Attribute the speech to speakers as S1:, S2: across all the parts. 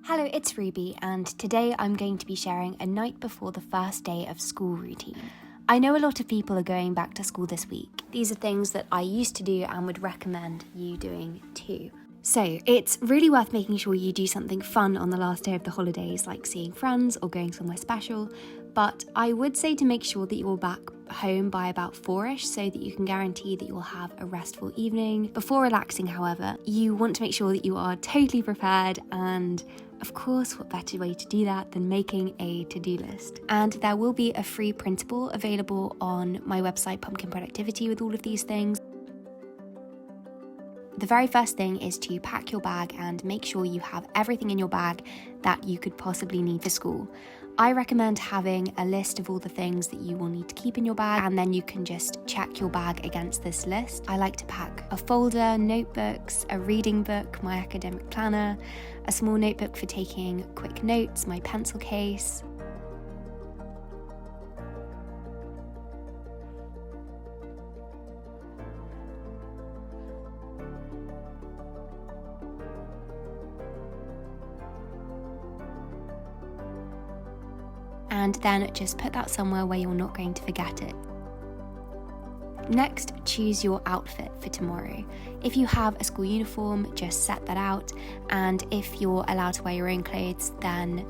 S1: Hello, it's Ruby, and today I'm going to be sharing a night before the first day of school routine. I know a lot of people are going back to school this week. These are things that I used to do and would recommend you doing too. So it's really worth making sure you do something fun on the last day of the holidays, like seeing friends or going somewhere special. But I would say to make sure that you're back home by about 4ish so that you can guarantee that you'll have a restful evening. Before relaxing, however, you want to make sure that you are totally prepared, and of course, what better way to do that than making a to-do list? And there will be a free printable available on my website, Pumpkin Productivity, with all of these things. The very first thing is to pack your bag and make sure you have everything in your bag that you could possibly need for school. I recommend having a list of all the things that you will need to keep in your bag, and then you can just check your bag against this list. I like to pack a folder, notebooks, a reading book, my academic planner, a small notebook for taking quick notes, my pencil case. And then just put that somewhere where you're not going to forget it. Next, choose your outfit for tomorrow. If you have a school uniform, just set that out, and if you're allowed to wear your own clothes, then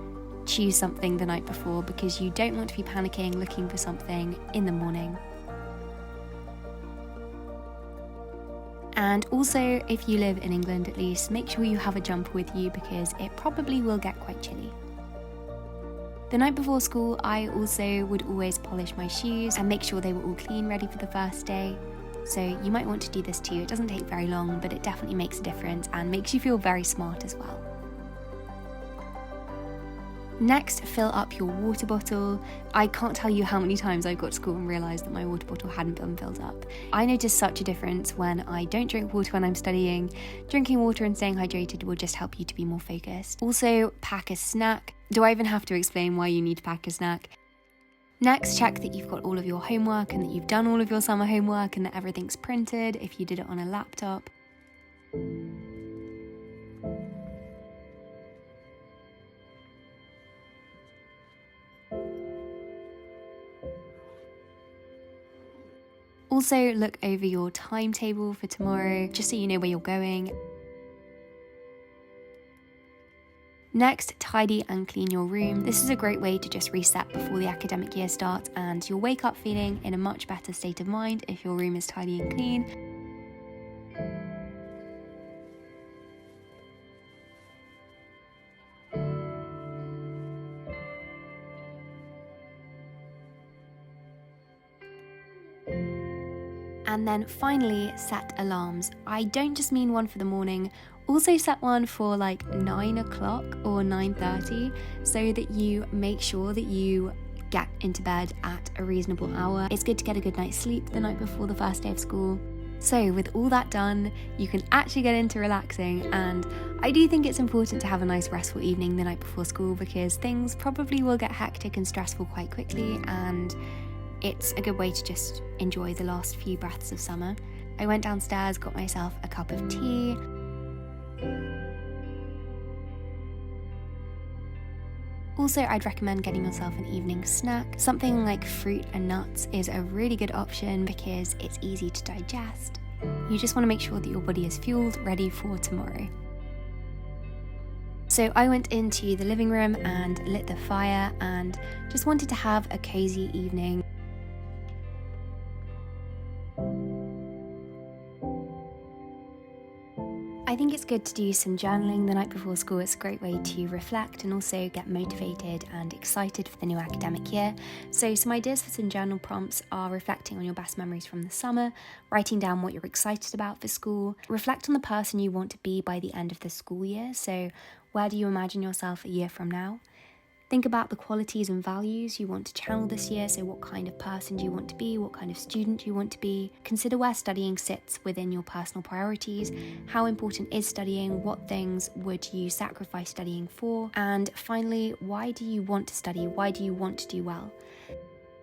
S1: choose something the night before, because you don't want to be panicking looking for something in the morning. And also, if you live in England at least, make sure you have a jumper with you because it probably will get quite chilly. The night before school, I also would always polish my shoes and make sure they were all clean, ready for the first day. So you might want to do this too. It doesn't take very long, but it definitely makes a difference and makes you feel very smart as well. Next, fill up your water bottle. I can't tell you how many times I got to school and realised that my water bottle hadn't been filled up. I notice such a difference when I don't drink water when I'm studying. Drinking water and staying hydrated will just help you to be more focused. Also, pack a snack. Do I even have to explain why you need to pack a snack? Next, check that you've got all of your homework and that you've done all of your summer homework and that everything's printed if you did it on a laptop. Also, look over your timetable for tomorrow, just so you know where you're going. Next, tidy and clean your room. This is a great way to just reset before the academic year starts, and you'll wake up feeling in a much better state of mind if your room is tidy and clean. And then finally, set alarms. I don't just mean one for the morning, also set one for like 9 o'clock or 9:30 so that you make sure that you get into bed at a reasonable hour. It's good to get a good night's sleep the night before the first day of school. So with all that done, you can actually get into relaxing, and I do think it's important to have a nice restful evening the night before school because things probably will get hectic and stressful quite quickly, and it's a good way to just enjoy the last few breaths of summer. I went downstairs, got myself a cup of tea. Also, I'd recommend getting yourself an evening snack. Something like fruit and nuts is a really good option because it's easy to digest. You just want to make sure that your body is fueled, ready for tomorrow. So I went into the living room and lit the fire and just wanted to have a cozy evening. I think it's good to do some journaling the night before school. It's a great way to reflect and also get motivated and excited for the new academic year. So some ideas for some journal prompts are reflecting on your best memories from the summer, writing down what you're excited about for school, reflect on the person you want to be by the end of the school year. So where do you imagine yourself a year from now? Think about the qualities and values you want to channel this year. So what kind of person do you want to be? What kind of student do you want to be? Consider where studying sits within your personal priorities. How important is studying? What things would you sacrifice studying for? And finally, why do you want to study? Why do you want to do well?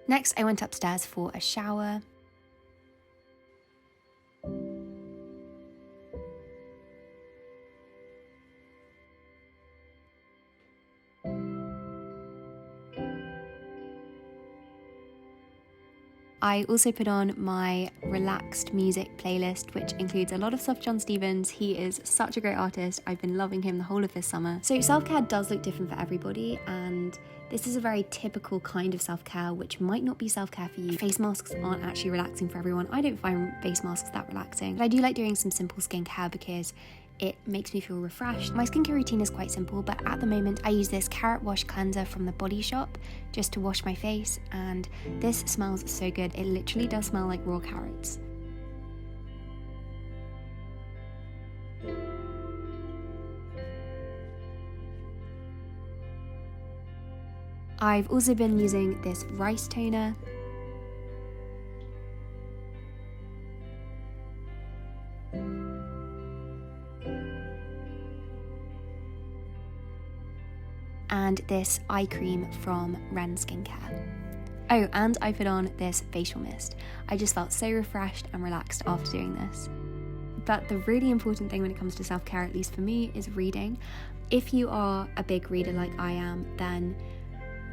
S1: Next, I went upstairs for a shower. I also put on my relaxed music playlist, which includes a lot of stuff John Stevens. He is such a great artist. I've been loving him the whole of this summer. So self-care does look different for everybody, and this is a very typical kind of self-care, which might not be self-care for you. Face masks aren't actually relaxing for everyone. I don't find face masks that relaxing, but I do like doing some simple skincare because it makes me feel refreshed. My skincare routine is quite simple, but at the moment I use this carrot wash cleanser from the Body Shop just to wash my face, and this smells so good. It literally does smell like raw carrots. I've also been using this rice toner. And this eye cream from Ren Skincare. Oh, and I put on this facial mist. I just felt so refreshed and relaxed after doing this. But the really important thing when it comes to self-care, at least for me, is reading. If you are a big reader like I am, then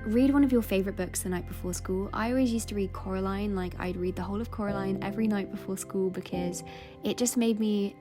S1: read one of your favourite books the night before school. I always used to read Coraline. Like, I'd read the whole of Coraline every night before school because it just made me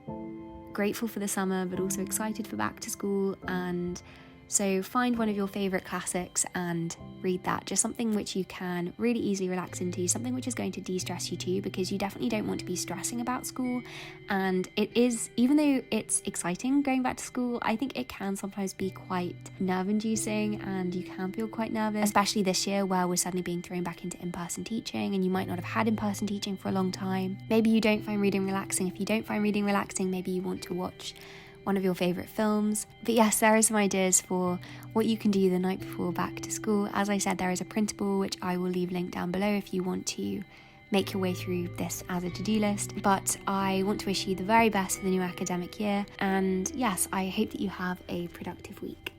S1: grateful for the summer, but also excited for back to school. And so find one of your favourite classics and read that. Just something which you can really easily relax into, something which is going to de-stress you too, because you definitely don't want to be stressing about school. And it is, even though it's exciting going back to school, I think it can sometimes be quite nerve-inducing and you can feel quite nervous, especially this year where we're suddenly being thrown back into in-person teaching and you might not have had in-person teaching for a long time. Maybe you don't find reading relaxing. If you don't find reading relaxing, maybe you want to watch one of your favourite films. But yes, there are some ideas for what you can do the night before back to school. As I said, there is a printable, which I will leave linked down below if you want to make your way through this as a to-do list. But I want to wish you the very best for the new academic year. And yes, I hope that you have a productive week.